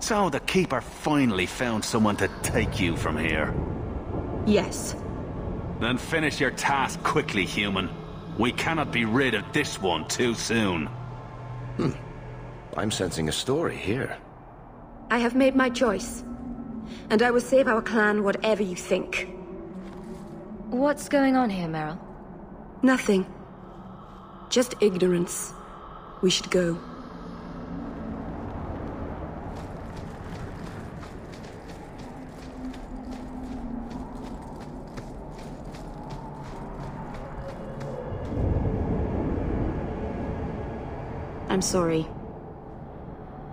So the Keeper finally found someone to take you from here. Yes. Then finish your task quickly, human. We cannot be rid of this one too soon. I'm sensing a story here. I have made my choice. And I will save our clan whatever you think. What's going on here, Meryl? Nothing. Just ignorance. We should go. I'm sorry.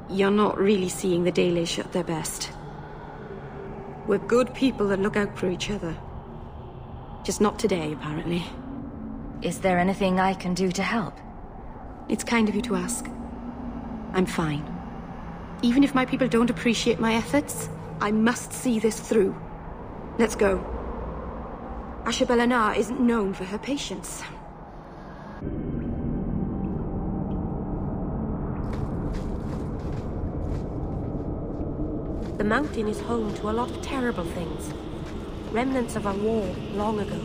You're not really seeing the Dalish at their best. We're good people that look out for each other. Just not today, apparently. Is there anything I can do to help? It's kind of you to ask. I'm fine. Even if my people don't appreciate my efforts, I must see this through. Let's go. Ashabelana isn't known for her patience. The mountain is home to a lot of terrible things. Remnants of a war long ago.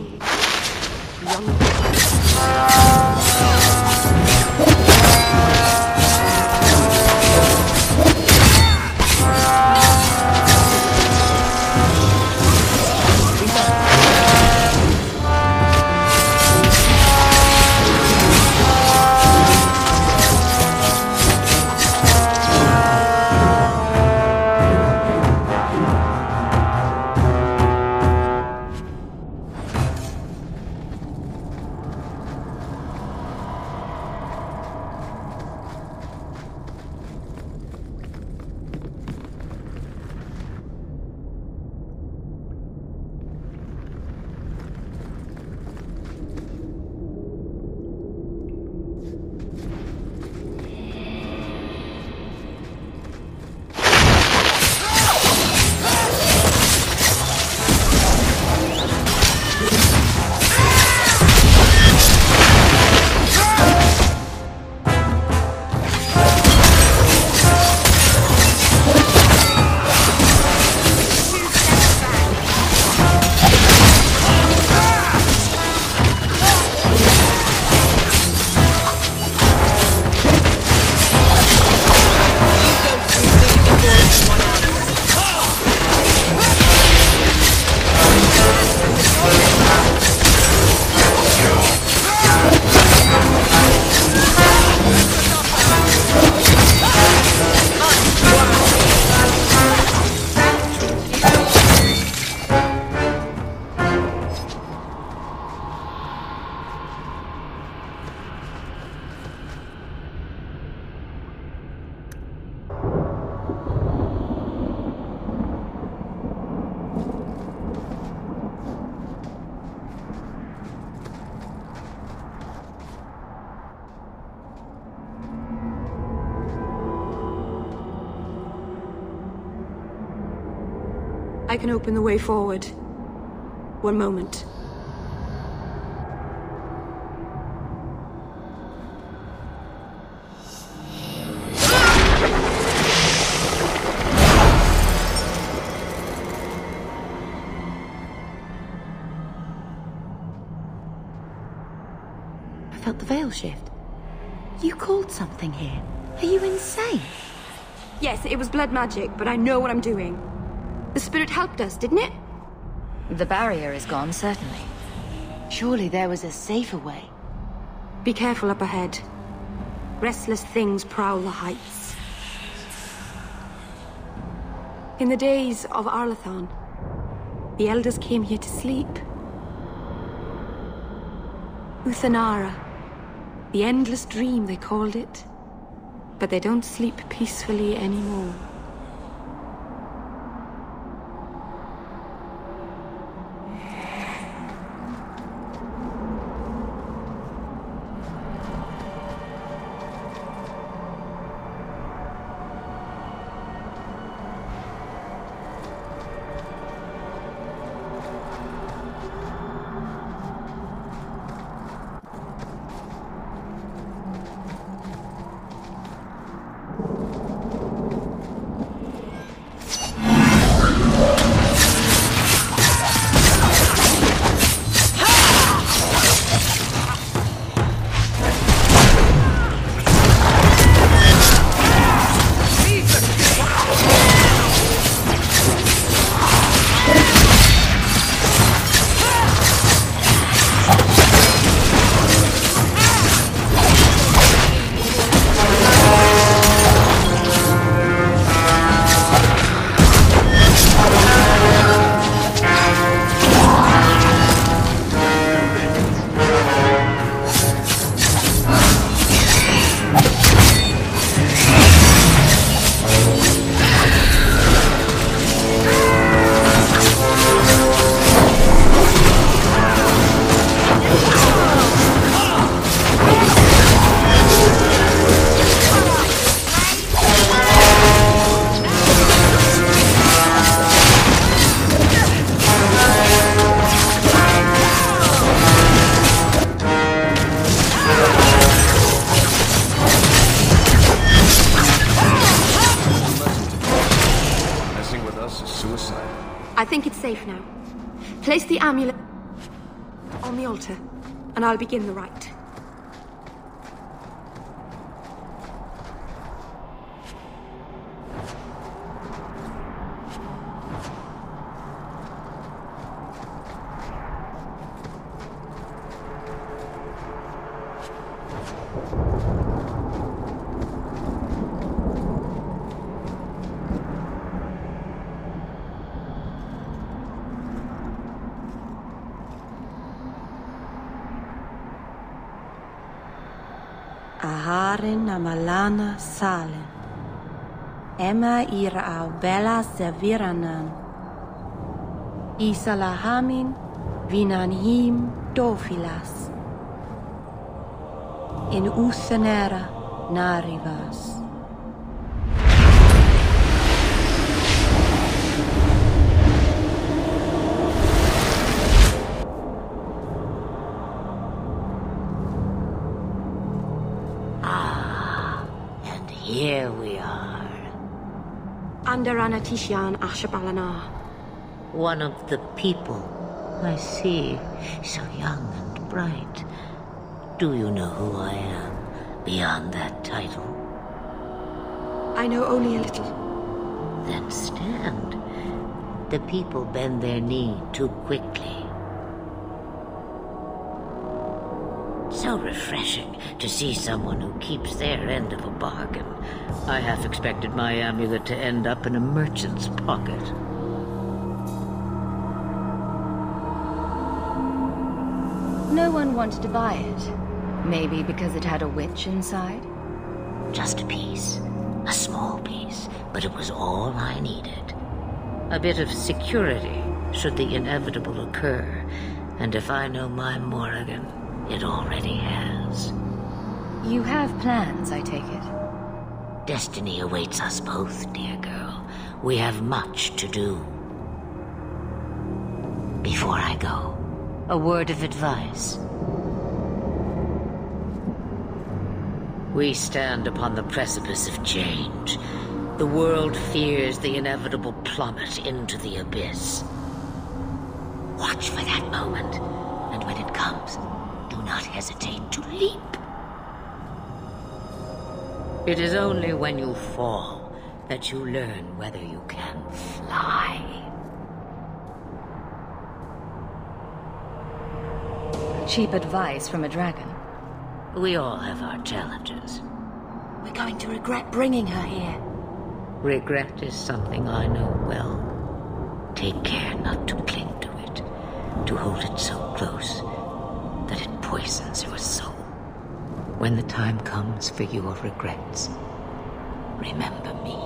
I can open the way forward. One moment. I felt the veil shift. You called something here. Are you insane? Yes, it was blood magic, but I know what I'm doing. The spirit helped us, didn't it? The barrier is gone, certainly. Surely there was a safer way. Be careful up ahead. Restless things prowl the heights. In the days of Arlathon, the elders came here to sleep. Uthanara, the endless dream they called it. But they don't sleep peacefully anymore. I think it's safe now. Place the amulet on the altar, and I'll begin the rite. Aharin amalana salen. Emma ira au bella seviranan. Isalahamin vinanhim dofilas. In usenera narivas. Here we are. Under Anatishan Ashabalana. One of the people. I see. So young and bright. Do you know who I am, beyond that title? I know only a little. Then stand. The people bend their knee too quickly. So refreshing to see someone who keeps their end of a bargain. I half expected my amulet to end up in a merchant's pocket. No one wanted to buy it. Maybe because it had a witch inside? Just a piece. A small piece, but it was all I needed. A bit of security, should the inevitable occur. And if I know my Morrigan, it already has. You have plans, I take it. Destiny awaits us both, dear girl. We have much to do. Before I go, a word of advice. We stand upon the precipice of change. The world fears the inevitable plummet into the abyss. Watch for that moment, and when it comes, do not hesitate to leap. It is only when you fall that you learn whether you can fly. Cheap advice from a dragon. We all have our challenges. We're going to regret bringing her here. Regret is something I know well. Take care not to cling to it, to hold it so close that it poisons your soul. When the time comes for your regrets, remember me.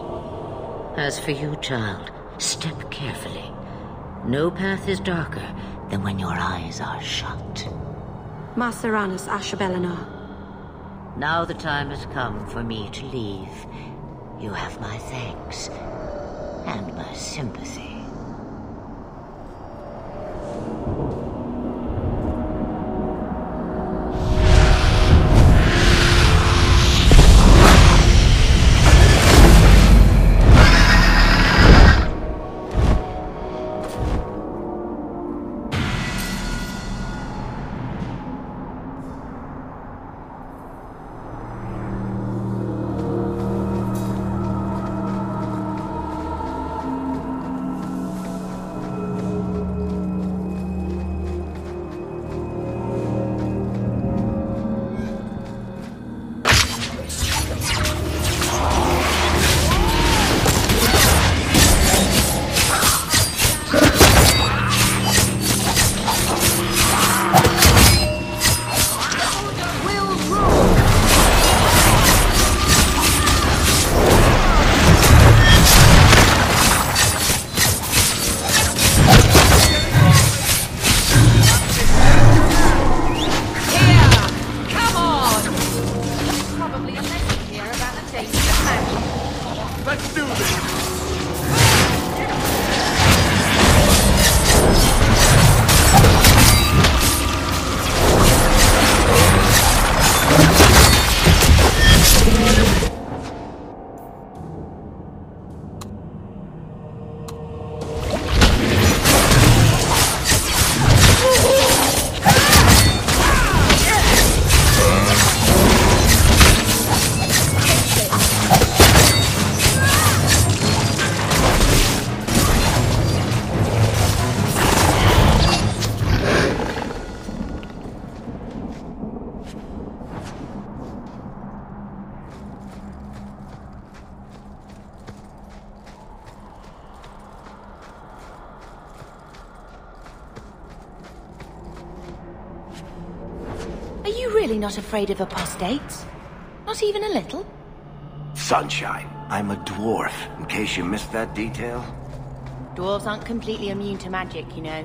As for you, child, step carefully. No path is darker than when your eyes are shut. Maceranus Ashabelana. Now the time has come for me to leave. You have my thanks and my sympathy. really not afraid of apostates? Not even a little? Sunshine, I'm a dwarf, in case you missed that detail. Dwarves aren't completely immune to magic, you know.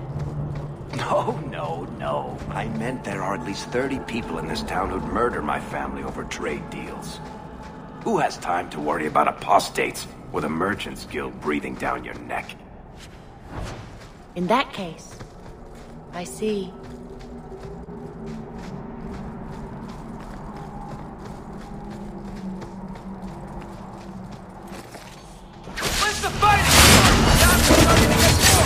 No. I meant there are at least 30 people in this town who'd murder my family over trade deals. Who has time to worry about apostates with a merchant's guild breathing down your neck? In that case, I see. Where's the fighting? Stop starting to get more!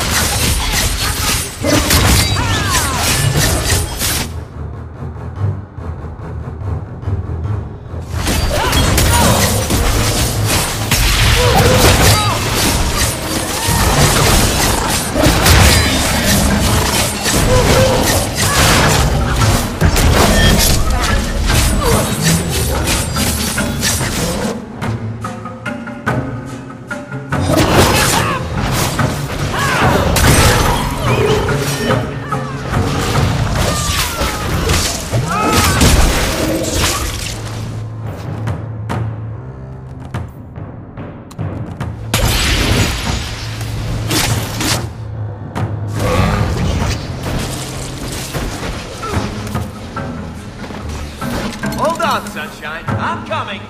Sunshine, I'm coming!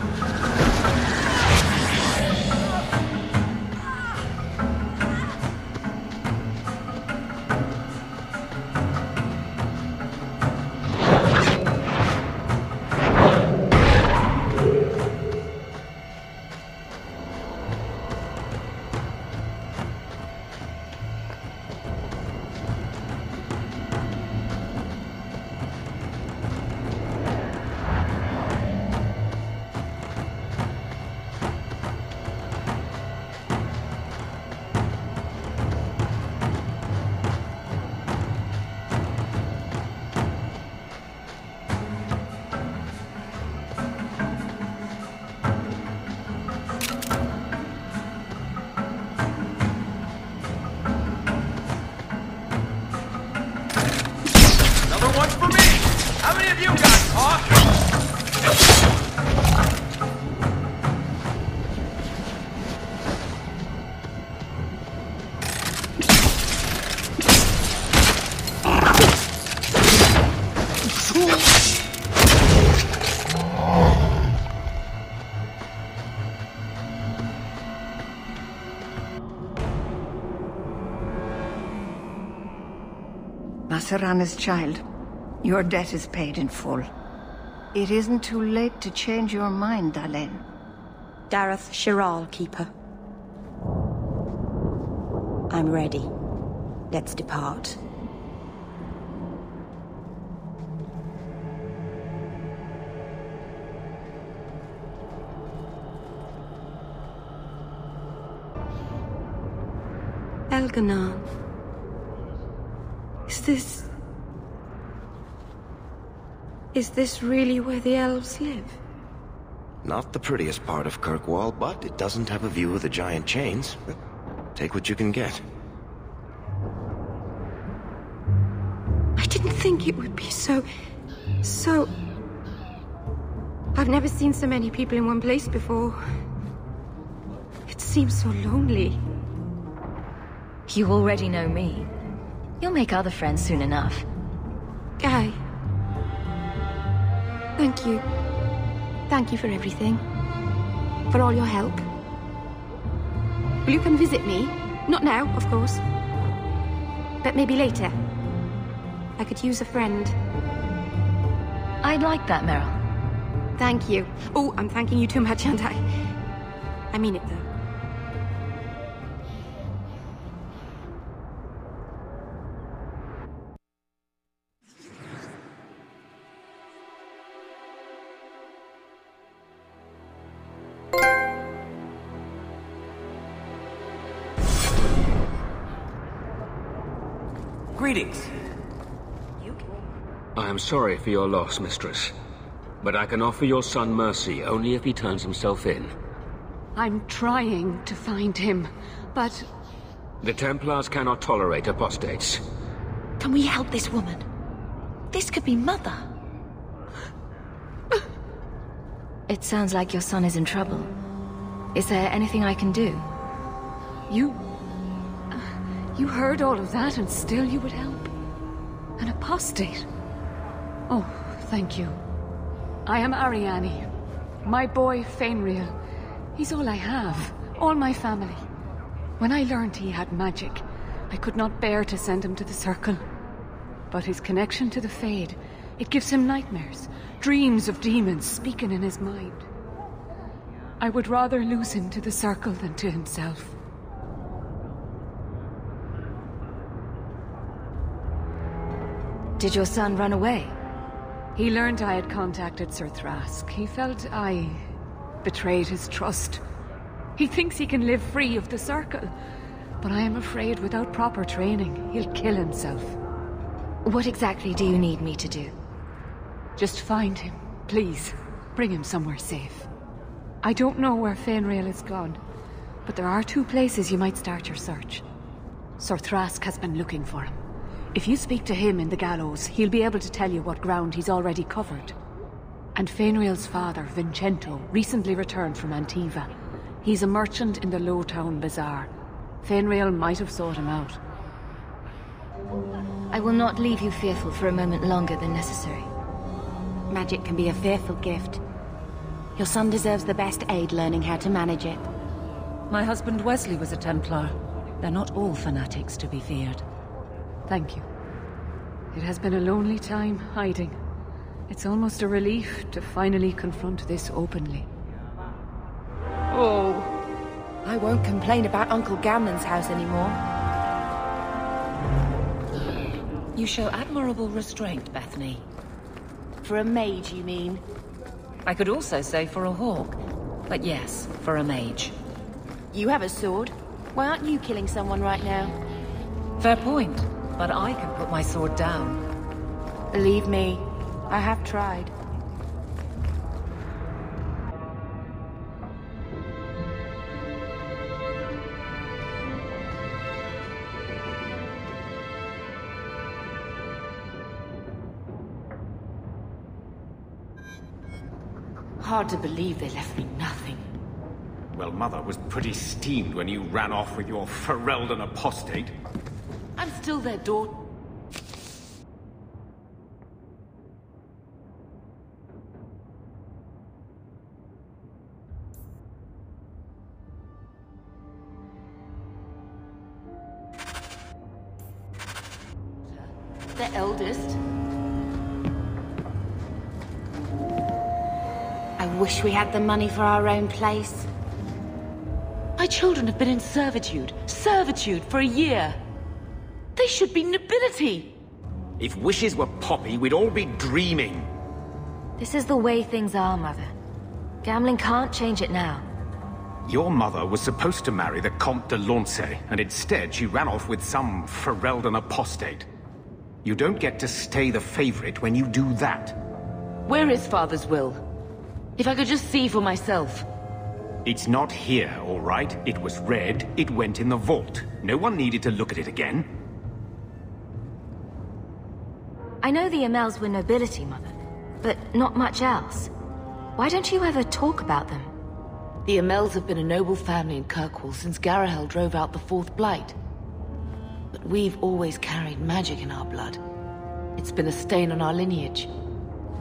How many of you got talk? Masarana's child, your debt is paid in full. It isn't too late to change your mind, Dalen. Dareth Shiral, Keeper. I'm ready. Let's depart. Elganan. Is this really where the elves live? Not the prettiest part of Kirkwall, but it doesn't have a view of the giant chains. Take what you can get. I didn't think it would be so... I've never seen so many people in one place before. It seems so lonely. You already know me. You'll make other friends soon enough. Guy. Thank you. Thank you for everything. For all your help. Will you come visit me? Not now, of course. But maybe later. I could use a friend. I'd like that, Meryl. Thank you. Oh, I'm thanking you too much, aren't I? I mean it, though. Greetings. I am sorry for your loss, mistress. But I can offer your son mercy only if he turns himself in. I'm trying to find him, but... The Templars cannot tolerate apostates. Can we help this woman? This could be Mother. It sounds like your son is in trouble. Is there anything I can do? You heard all of that and still you would help? An apostate? Oh, thank you. I am Ariane. My boy, Fenrir. He's all I have. All my family. When I learned he had magic, I could not bear to send him to the Circle. But his connection to the Fade, it gives him nightmares. Dreams of demons speaking in his mind. I would rather lose him to the Circle than to himself. Did your son run away? He learned I had contacted Sir Thrask. He felt I betrayed his trust. He thinks he can live free of the Circle, but I am afraid without proper training, he'll kill himself. What exactly do you need me to do? Just find him, please. Bring him somewhere safe. I don't know where Fenrir is gone, but there are 2 places you might start your search. Sir Thrask has been looking for him. If you speak to him in the gallows, he'll be able to tell you what ground he's already covered. And Fenrir's father, Vincento, recently returned from Antiva. He's a merchant in the Lowtown Bazaar. Fenrir might have sought him out. I will not leave you fearful for a moment longer than necessary. Magic can be a fearful gift. Your son deserves the best aid learning how to manage it. My husband Wesley was a Templar. They're not all fanatics to be feared. Thank you. It has been a lonely time hiding. It's almost a relief to finally confront this openly. Oh, I won't complain about Uncle Gamlen's house anymore. You show admirable restraint, Bethany. For a mage, you mean? I could also say for a hawk. But yes, for a mage. You have a sword. Why aren't you killing someone right now? Fair point, but I can put my sword down. Believe me, I have tried. Hard to believe they left me nothing. Well, Mother was pretty steamed when you ran off with your Ferelden apostate. I'm still their daughter. The eldest. I wish we had the money for our own place. My children have been in servitude for a year. They should be nobility. If wishes were poppy, we'd all be dreaming. This is the way things are, Mother. Gambling can't change it now. Your mother was supposed to marry the Comte de Launcey, and instead she ran off with some Ferelden apostate. You don't get to stay the favorite when you do that. Where is Father's will? If I could just see for myself. It's not here, all right? It was read, it went in the vault. No one needed to look at it again. I know the Amels were nobility, Mother, but not much else. Why don't you ever talk about them? The Amels have been a noble family in Kirkwall since Garahel drove out the Fourth Blight. But we've always carried magic in our blood. It's been a stain on our lineage.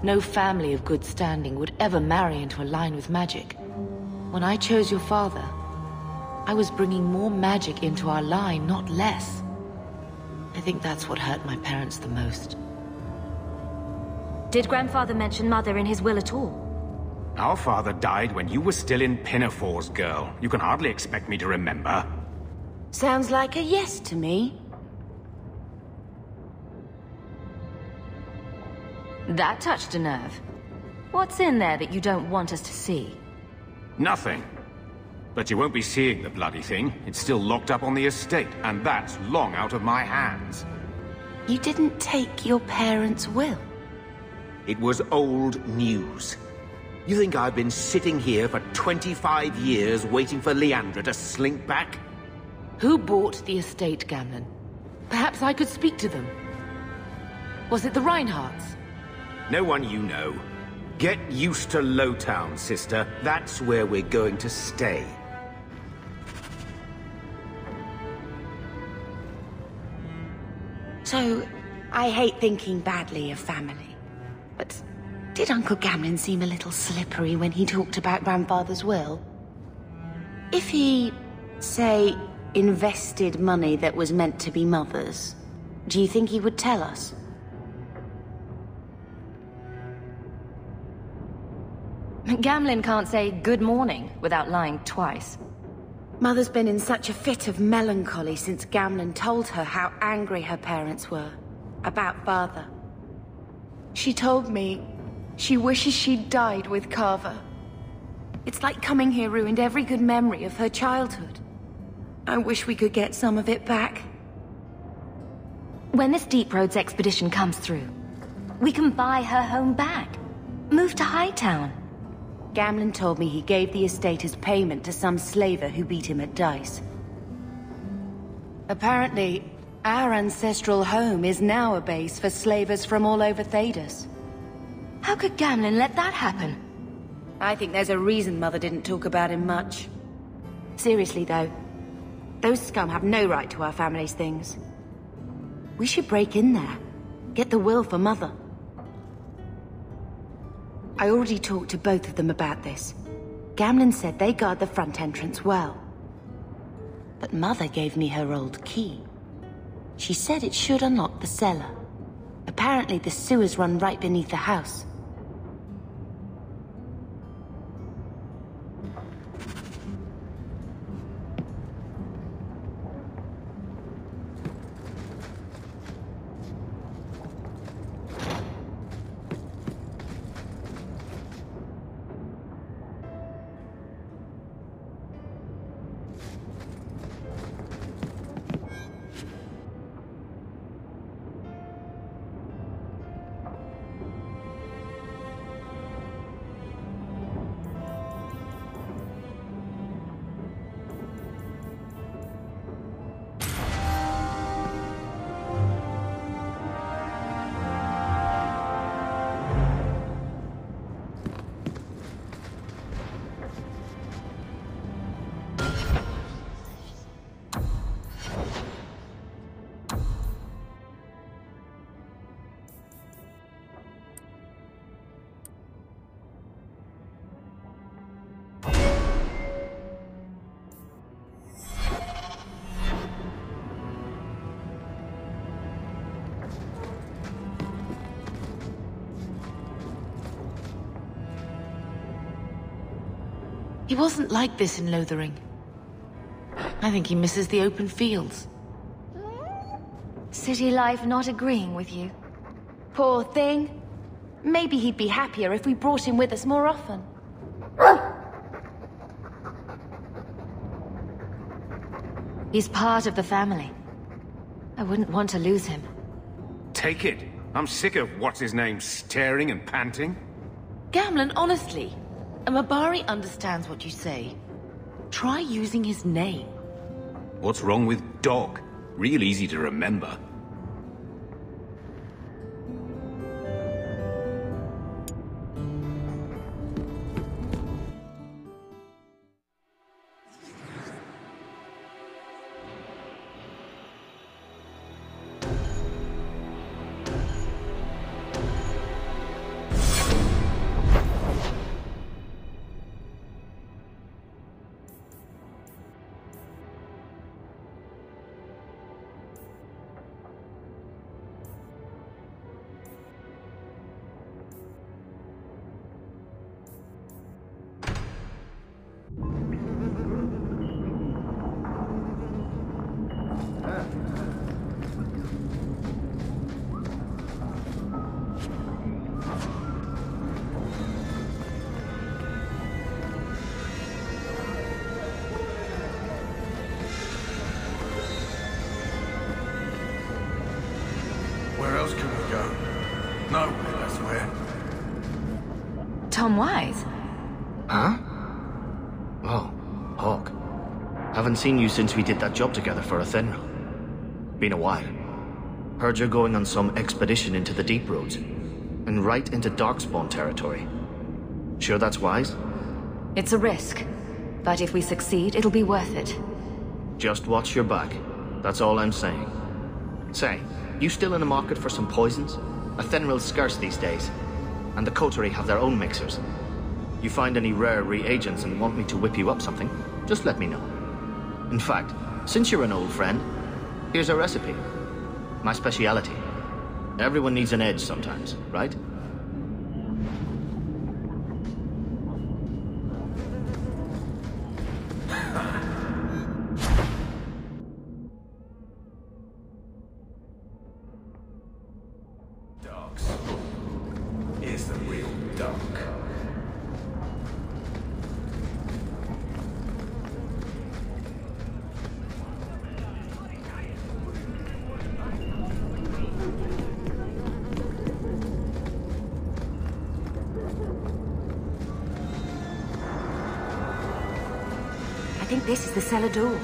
No family of good standing would ever marry into a line with magic. When I chose your father, I was bringing more magic into our line, not less. I think that's what hurt my parents the most. Did Grandfather mention Mother in his will at all? Our father died when you were still in Pinafores, girl. You can hardly expect me to remember. Sounds like a yes to me. That touched a nerve. What's in there that you don't want us to see? Nothing. But you won't be seeing the bloody thing. It's still locked up on the estate, and that's long out of my hands. You didn't take your parents' will? It was old news. You think I've been sitting here for 25 years waiting for Leandra to slink back? Who bought the estate, Gamlen? Perhaps I could speak to them. Was it the Reinhardts? No one you know. Get used to Lowtown, sister. That's where we're going to stay. So, I hate thinking badly of family, but did Uncle Gamlin seem a little slippery when he talked about Grandfather's will? If he, say, invested money that was meant to be Mother's, do you think he would tell us? Gamlin can't say good morning without lying twice. Mother's been in such a fit of melancholy since Gamlin told her how angry her parents were about Father. She told me she wishes she'd died with Carver. It's like coming here ruined every good memory of her childhood. I wish we could get some of it back. When this Deep Roads expedition comes through, we can buy her home back. Move to Hightown. Gamlin told me he gave the estate as payment to some slaver who beat him at dice. Apparently, our ancestral home is now a base for slavers from all over Thedas. How could Gamlin let that happen? I think there's a reason Mother didn't talk about him much. Seriously, though, those scum have no right to our family's things. We should break in there, get the will for Mother. I already talked to both of them about this. Gamlin said they guard the front entrance well. But Mother gave me her old key. She said it should unlock the cellar. Apparently the sewers run right beneath the house. He wasn't like this in Lothering. I think he misses the open fields. City life not agreeing with you? Poor thing. Maybe he'd be happier if we brought him with us more often. He's part of the family. I wouldn't want to lose him. Take it. I'm sick of what's-his-name staring and panting. Gamlin, honestly, a Mabari understands what you say. Try using his name. What's wrong with Dog? Real easy to remember. Tom Wise? Huh? Oh, Hawk. Haven't seen you since we did that job together for Athenra. Been a while. Heard you're going on some expedition into the Deep Roads. And right into Darkspawn territory. Sure that's wise? It's a risk, but if we succeed, it'll be worth it. Just watch your back. That's all I'm saying. Say, you still in the market for some poisons? Athenril's scarce these days, and the coterie have their own mixers. You find any rare reagents and want me to whip you up something, just let me know. In fact, since you're an old friend, here's a recipe. My speciality. Everyone needs an edge sometimes, right? Dogs. Is the real dog. I think this is the cellar door.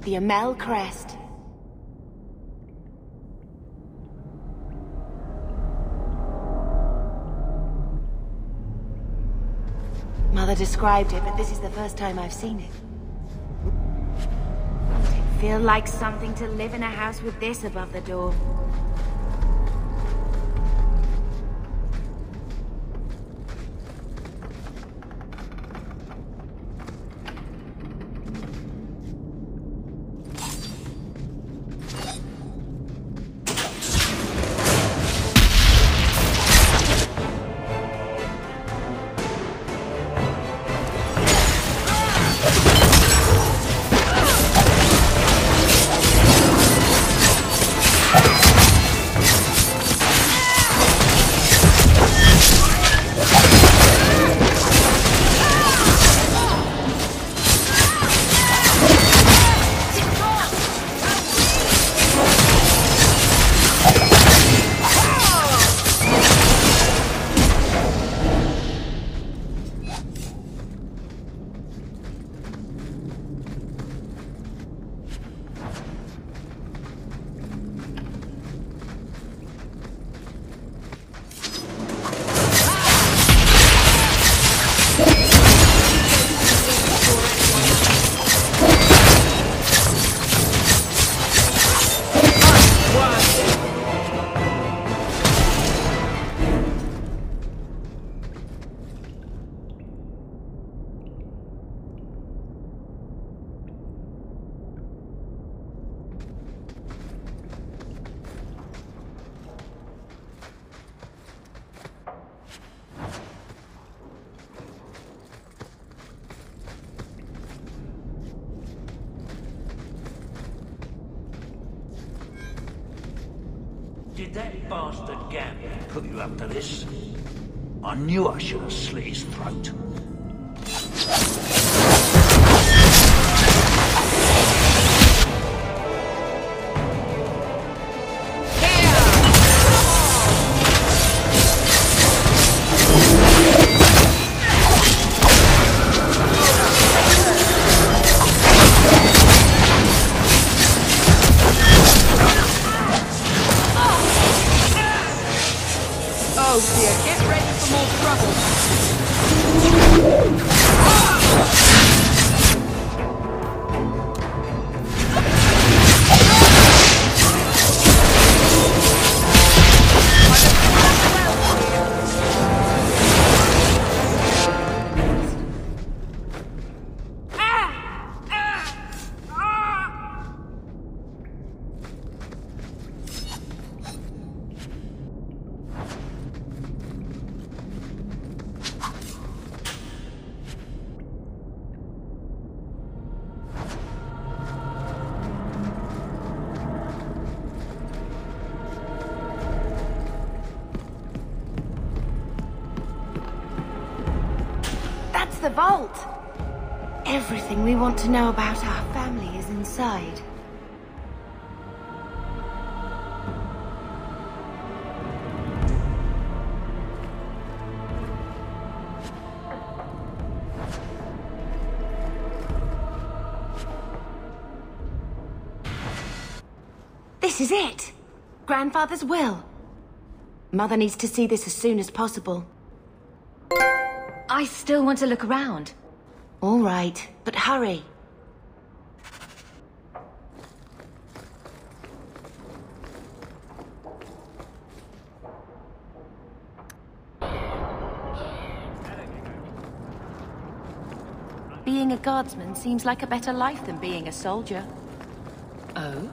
The Emel crest. Mother described it, but this is the first time I've seen it. Does it feel like something to live in a house with this above the door? Did that bastard Gambler put you up to this? I knew I should have slit his throat. ready for more trouble. The vault! Everything we want to know about our family is inside. This is it! Grandfather's will. Mother needs to see this as soon as possible. I still want to look around. All right, but hurry. Being a guardsman seems like a better life than being a soldier. Oh?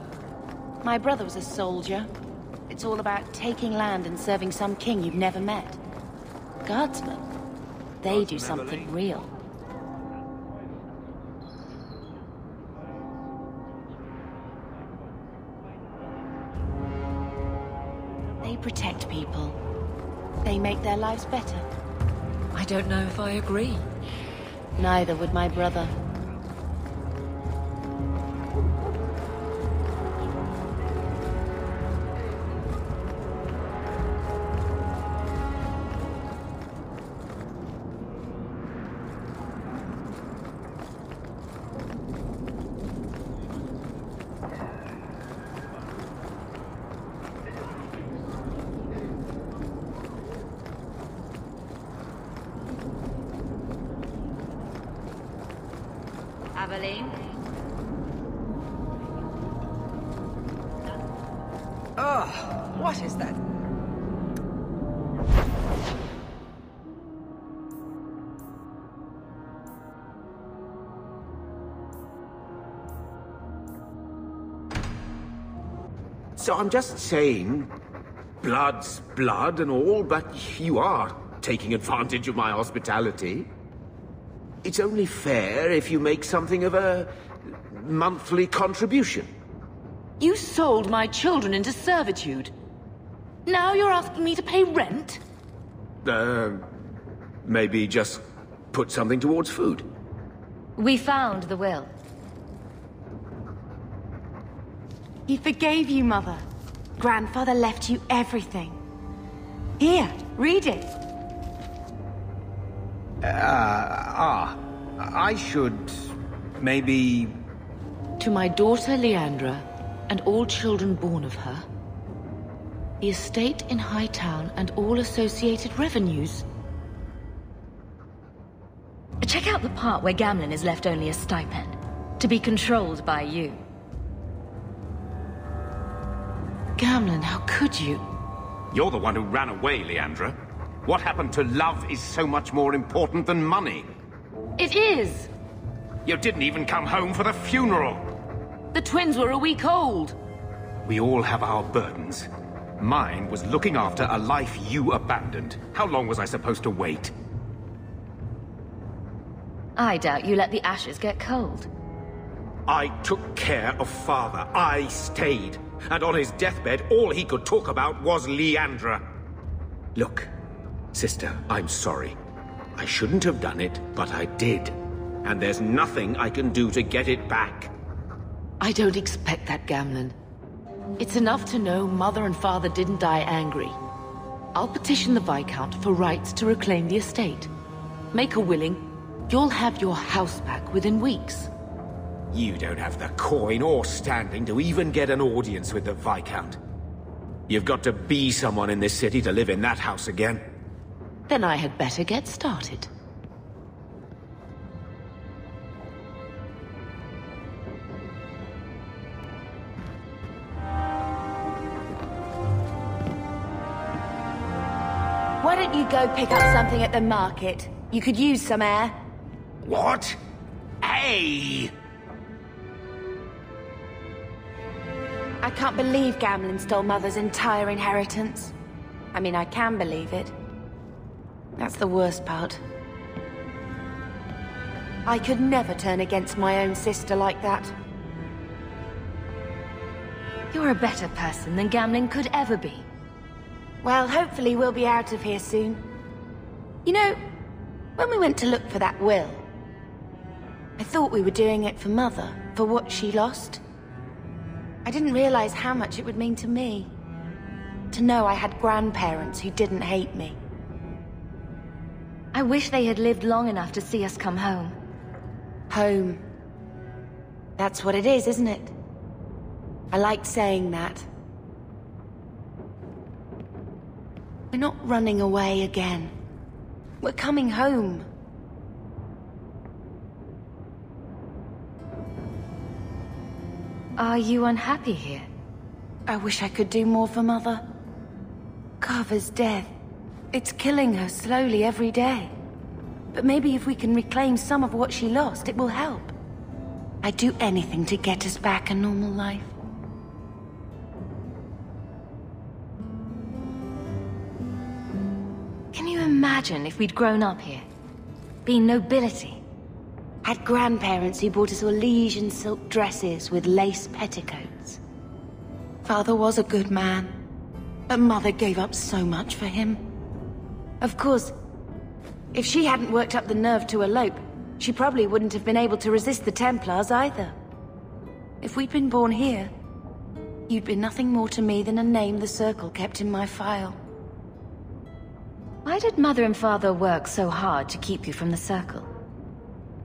My brother was a soldier. It's all about taking land and serving some king you've never met. Guardsmen. They do something real. They protect people. They make their lives better. I don't know if I agree. Neither would my brother. Aveline? Oh, what is that? So I'm just saying, blood's blood and all, but you are taking advantage of my hospitality. It's only fair if you make something of a monthly contribution. You sold my children into servitude. Now you're asking me to pay rent? Maybe just put something towards food. We found the will. He forgave you, Mother. Grandfather left you everything. Here, read it. I should maybe... To my daughter Leandra, and all children born of her, the estate in Hightown and all associated revenues. Check out the part where Gamlen is left only a stipend, to be controlled by you. Gamlen, how could you? You're the one who ran away, Leandra. What happened to love is so much more important than money. It is! You didn't even come home for the funeral. The twins were a week old. We all have our burdens. Mine was looking after a life you abandoned. How long was I supposed to wait? I doubt you let the ashes get cold. I took care of Father. I stayed. And on his deathbed, all he could talk about was Leandra. Look, sister, I'm sorry. I shouldn't have done it, but I did. And there's nothing I can do to get it back. I don't expect that, Gamlen. It's enough to know Mother and Father didn't die angry. I'll petition the Viscount for rights to reclaim the estate. Make a willing, you'll have your house back within weeks. You don't have the coin or standing to even get an audience with the Viscount. You've got to be someone in this city to live in that house again. Then I had better get started. Why don't you go pick up something at the market? You could use some air. What? Hey! I can't believe Gamlen stole Mother's entire inheritance. I mean, I can believe it. That's the worst part. I could never turn against my own sister like that. You're a better person than Gamlen could ever be. Well, hopefully we'll be out of here soon. You know, when we went to look for that will, I thought we were doing it for Mother, for what she lost. I didn't realize how much it would mean to me. To know I had grandparents who didn't hate me. I wish they had lived long enough to see us come home. Home. That's what it is, isn't it? I liked saying that. We're not running away again. We're coming home. Are you unhappy here? I wish I could do more for Mother. Carver's death. It's killing her slowly every day. But maybe if we can reclaim some of what she lost, it will help. I'd do anything to get us back a normal life. Can you imagine if we'd grown up here? Been nobility? Had grandparents who bought us Orlesian silk dresses with lace petticoats. Father was a good man, but Mother gave up so much for him. Of course, if she hadn't worked up the nerve to elope, she probably wouldn't have been able to resist the Templars either. If we'd been born here, you'd be nothing more to me than a name the Circle kept in my file. Why did Mother and Father work so hard to keep you from the Circle?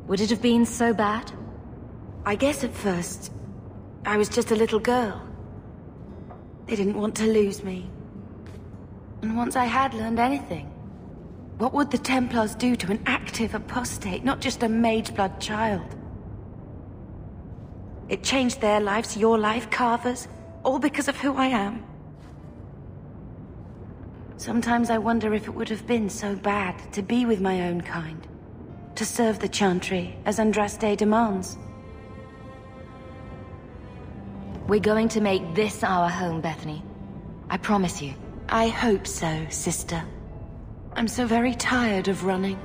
Would it have been so bad? I guess at first, I was just a little girl. They didn't want to lose me. And once I had learned anything, what would the Templars do to an active apostate, not just a Mageblood child? It changed their lives, your life, Carver's, all because of who I am. Sometimes I wonder if it would have been so bad to be with my own kind. To serve the Chantry as Andraste demands. We're going to make this our home, Bethany. I promise you. I hope so, sister. I'm so very tired of running.